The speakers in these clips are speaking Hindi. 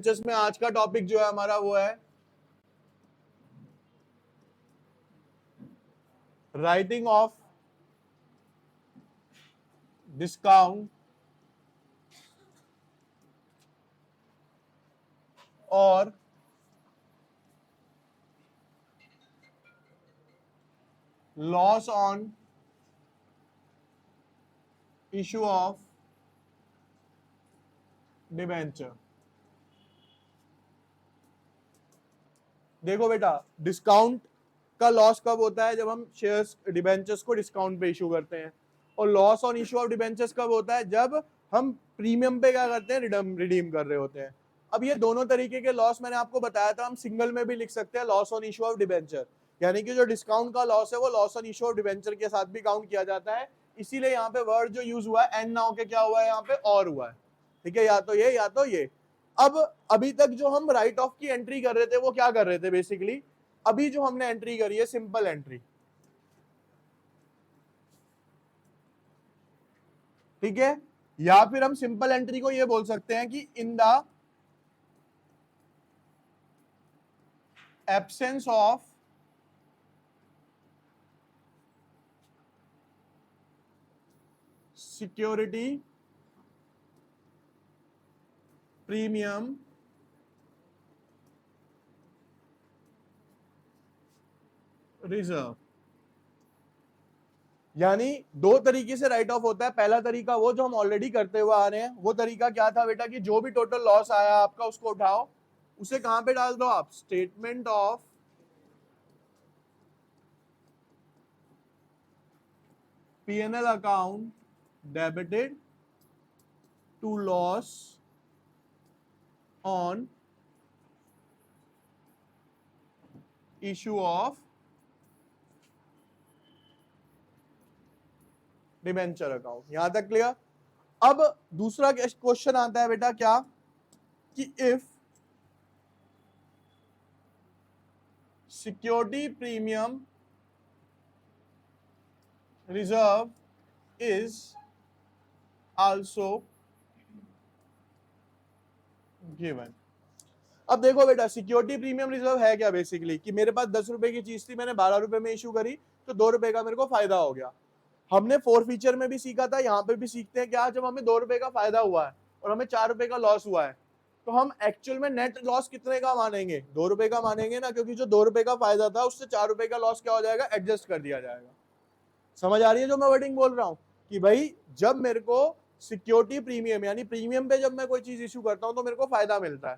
डिबेंचर्स में आज का टॉपिक जो है हमारा वो है राइटिंग ऑफ डिस्काउंट और loss on issue of debenture. देखो बेटा, डिस्काउंट का लॉस कब होता है? जब हम शेयर्स डिबेंचर्स को डिस्काउंट पे इशू करते हैं। और loss on issue of debentures कब होता है? जब हम प्रीमियम पे क्या करते हैं, रिडीम कर रहे होते हैं। अब ये दोनों तरीके के लॉस मैंने आपको बताया था, हम सिंगल में भी लिख सकते हैं, loss on issue of debenture, यानी कि जो डिस्काउंट का लॉस है वो loss on issue of debenture के साथ भी काउंट किया जाता है। इसीलिए यहाँ पे वर्ड जो यूज हुआ है एंड ना होके क्या हुआ है यहाँ पे और हुआ है। ठीक है, या तो ये या तो ये। अब अभी तक जो हम राइट ऑफ की एंट्री कर रहे थे वो क्या कर रहे थे बेसिकली? अभी जो हमने एंट्री करी है सिंपल एंट्री, ठीक है, या फिर हम सिंपल एंट्री को ये बोल सकते हैं कि in the absence of security premium reserve. यानी दो तरीके से राइट ऑफ होता है। पहला तरीका वो जो हम ऑलरेडी करते हुए आ रहे हैं, वो तरीका क्या था बेटा कि जो भी टोटल लॉस आया आपका उसको उठाओ, उसे कहां पे डाल दो आप? Statement of P&L account debited to loss on issue of debenture account. यहां तक क्लियर? अब दूसरा क्वेश्चन आता है बेटा क्या कि if security premium reserve is also given. अब देखो बेटा, सिक्योरिटी प्रीमियम रिजर्व है क्या बेसिकली कि मेरे पास 10 रुपए की चीज थी, मैंने 12 रुपए में इशू करी तो 2 रुपए का मेरे को फायदा हो गया। हमने फोर फीचर में भी सीखा था, यहाँ पे भी सीखते हैं क्या, जब हमें 2 रुपए का फायदा हुआ है और हमें 4 रुपए का लॉस हुआ है तो हम एक्चुअल में नेट लॉस कितने का मानेंगे? 2 रुपए का मानेंगे ना, क्योंकि जो 2 रुपए का फायदा था उससे 4 रुपए का लॉस क्या हो जाएगा? एडजस्ट कर दिया जाएगा। समझ आ रही है जो मैं वर्डिंग बोल रहा हूँ कि भाई जब मेरे को सिक्योरिटी प्रीमियम यानी प्रीमियम पे जब मैं कोई चीज इशू करता हूँ तो मेरे को फायदा मिलता है।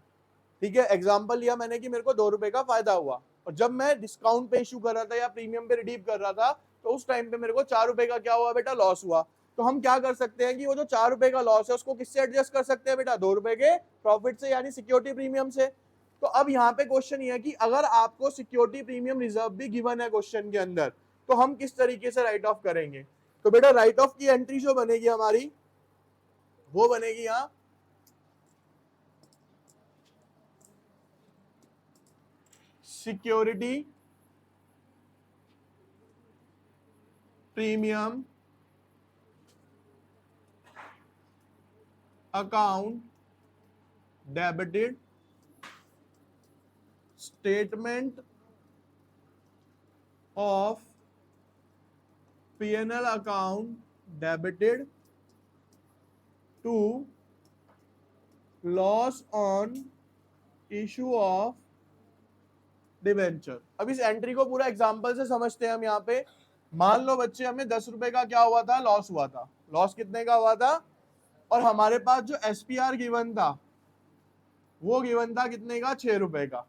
ठीक है, एग्जाम्पल लिया मैंने कि मेरे को 2 रुपए का फायदा हुआ, और जब मैं डिस्काउंट पे इशू कर रहा था या प्रीमियम पे रिडीम कर रहा था तो उस टाइम पे मेरे को 4 रुपए का क्या हुआ बेटा? लॉस हुआ। तो हम क्या कर सकते हैं कि वो जो 4 रुपए का लॉस है उसको किससे एडजस्ट कर सकते हैं बेटा? 2 रुपए के प्रॉफिट से, यानी सिक्योरिटी प्रीमियम से। तो अब यहाँ पे क्वेश्चन ये है कि अगर आपको सिक्योरिटी प्रीमियम रिजर्व भी गिवन है क्वेश्चन के अंदर, तो हम किस तरीके से राइट ऑफ करेंगे? तो बेटा राइट ऑफ की एंट्री जो बनेगी हमारी वो बनेगी यहाँ security premium account debited statement of P&L account debited to loss on issue of debenture. अब इस एंट्री को पूरा एग्जांपल से समझते हैं हम। यहाँ पे मान लो बच्चे हमें 10 रुपए का क्या हुआ था? लॉस हुआ था। लॉस कितने का हुआ था? और हमारे पास जो SPR गिवन था वो गिवन था कितने का? 6 रुपए का।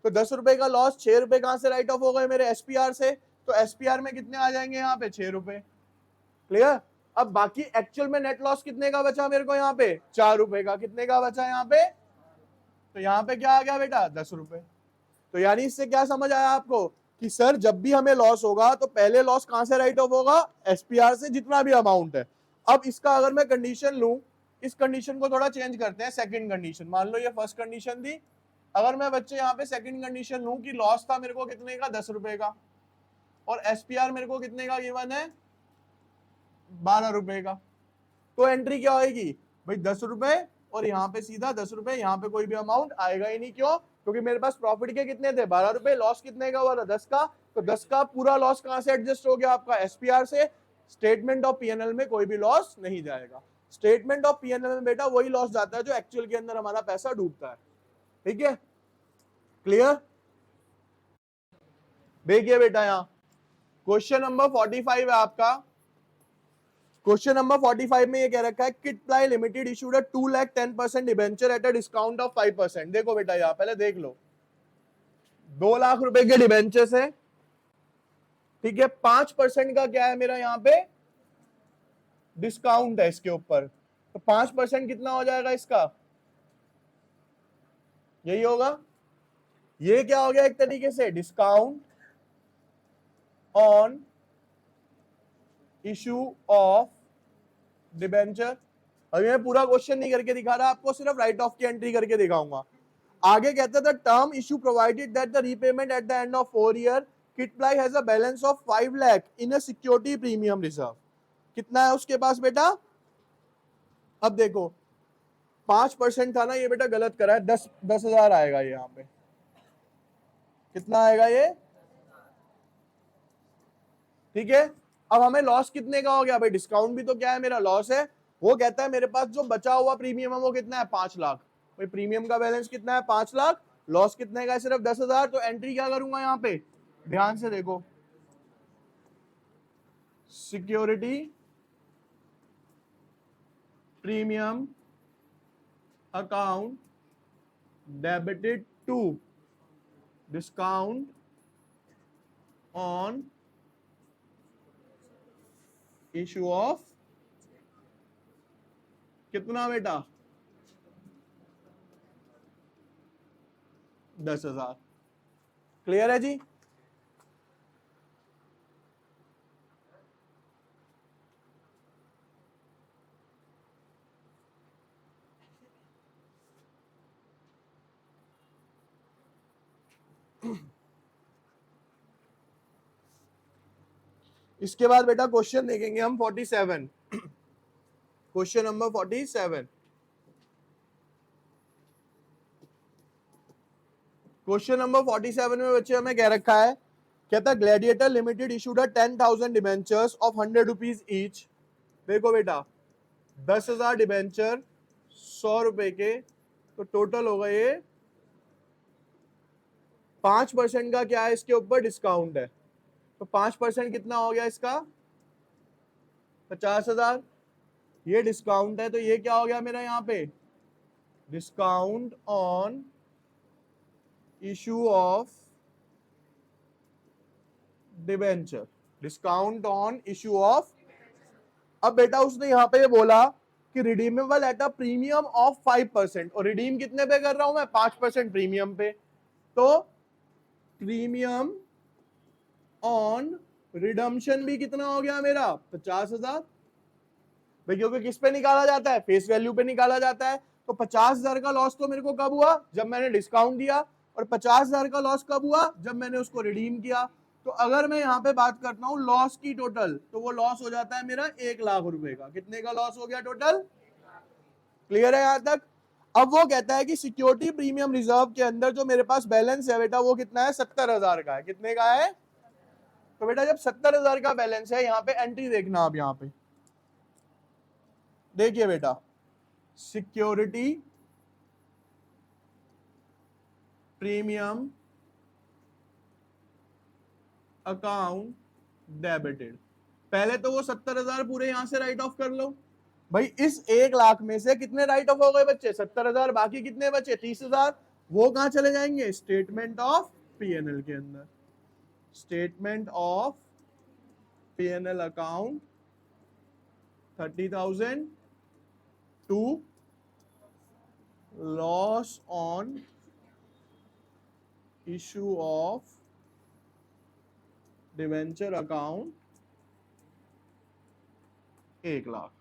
तो 10 रुपए का लॉस, 6 रुपए कहां से राइट ऑफ हो गए? मेरे SPR से। तो SPR में कितने आ जाएंगे यहाँ पे? 6 रुपए। क्लियर? अब बाकी एक्चुअल में नेट लॉस कितने का बचा मेरे को यहाँ पे? 4 रुपए का। कितने का बचा यहाँ पे? तो यहाँ पे क्या आ गया बेटा? 10 रुपए। तो यानी इससे क्या समझ आया आपको कि सर जब भी हमें लॉस होगा तो पहले लॉस कहां से राइट ऑफ होगा? SPR से, जितना भी अमाउंट है। अब इसका अगर मैं कंडीशन लूं, इस कंडीशन को थोड़ा चेंज करते हैं। सेकंड कंडीशन, मान लो ये फर्स्ट कंडीशन थी, अगर मैं बच्चे यहाँ पे सेकंड कंडीशन लूं कि लॉस था मेरे को कितने का? 10 रुपए का, और SPR मेरे को कितने का गिवन है? 12 रुपए का। तो एंट्री क्या होगी भाई? 10 रुपए और यहाँ पे सीधा 10 रुपए, यहाँ पे कोई भी अमाउंट आएगा ही नहीं। क्यों? क्योंकि मेरे पास प्रॉफिट के कितने थे 12 रुपए, लॉस कितने का हुआ था 10 का, तो 10 का पूरा लॉस कहां से एडजस्ट हो गया आपका एसपीआर से। स्टेटमेंट ऑफ पीएनएल में कोई भी लॉस नहीं जाएगा। स्टेटमेंट ऑफ पीएनएल में बेटा वही लॉस जाता है जो एक्चुअल के अंदर हमारा पैसा डूबता है। ठीक है, क्लियर? देखिए बेटा यहाँ क्वेश्चन नंबर 45 है आपका। क्वेश्चन नंबर 45 में ये कह रखा है kit ply limited issued a 2,10% debenture at a discount of 5%। देखो बेटा यहाँ पहले देख लो, 2 लाख रुपए के डिबेंचर्स है, ठीक है, 5% का क्या है मेरा यहाँ पे डिस्काउंट है इसके ऊपर, तो 5% कितना हो जाएगा इसका, यही होगा। ये क्या हो गया एक तरीके से discount on issue of debenture. अभी मैं पूरा क्वेश्चन नहीं करके दिखा रहा आपको, सिर्फ राइट ऑफ की एंट्री करके दिखाऊंगा। आगे कहता था term issue provided that the repayment at the end of 4 year Kitply has a balance of 5 lakh in a security premium reserve. कितना है उसके पास बेटा? अब देखो 5% था ना, ये बेटा गलत करा है, 10,000 आएगा ये यहाँ पे। कितना आएगा ये? ठीक है, अब हमें लॉस कितने का हो गया भाई? डिस्काउंट भी तो क्या है मेरा लॉस है। वो कहता है मेरे पास जो बचा हुआ प्रीमियम है वो कितना है 5 लाख। भाई प्रीमियम का बैलेंस कितना है 5 लाख, लॉस कितने का है सिर्फ 10,000, तो एंट्री क्या करूंगा यहाँ पे, ध्यान से देखो, security premium account debited to discount on issue of कितना बेटा 10,000। क्लियर है जी? इसके बाद बेटा क्वेश्चन देखेंगे हम 47, क्वेश्चन नंबर 47। क्वेश्चन नंबर 47 में बच्चे हमें कह रखा है, कहता है gladiator limited issued 10,000 debentures of 100 rupees each. देखो बेटा 10,000 डिबेंचर 100 रुपए के, तो टोटल होगा ये 5% का क्या है इसके ऊपर डिस्काउंट है, तो 5% कितना हो गया इसका 50,000। ये डिस्काउंट है तो ये क्या हो गया मेरा यहाँ पे discount on issue of debenture, discount on issue of. अब बेटा उसने यहाँ पे ये बोला कि redeemable at a premium of 5%, और रिडीम कितने पे कर रहा हूं मैं 5% प्रीमियम पे, तो प्रीमियम ऑन रिडम्पशन भी कितना हो गया मेरा 50,000। भाई क्योंकि किस पे निकाला जाता है, फेस वैल्यू पे निकाला जाता है, तो 50,000 का लॉस तो मेरे को कब हुआ जब मैंने डिस्काउंट दिया, और 50,000 का लॉस कब हुआ जब मैंने उसको रिडीम किया। तो अगर मैं यहाँ पे बात करता हूँ लॉस की टोटल, तो वो लॉस हो जाता है मेरा 1 लाख रुपए का। कितने का लॉस हो गया टोटल? क्लियर है यहाँ तक? अब वो कहता है कि सिक्योरिटी प्रीमियम रिजर्व के अंदर जो मेरे पास बैलेंस है बेटा वो कितना है 70,000 का है। कितने का है? तो बेटा जब 70,000 का बैलेंस है, यहाँ पे एंट्री देखना आप, यहाँ पे देखिए बेटा सिक्योरिटी प्रीमियम अकाउंट डेबिटेड, पहले तो वो 70,000 पूरे यहां से राइट ऑफ कर लो। भाई इस 1 लाख में से कितने राइट ऑफ हो गए बच्चे 70,000, बाकी कितने बचे 30,000, वो कहां चले जाएंगे स्टेटमेंट ऑफ पीएनएल के अंदर। Statement of PNL account 30,000 to loss on issue of debenture account 1 lakh.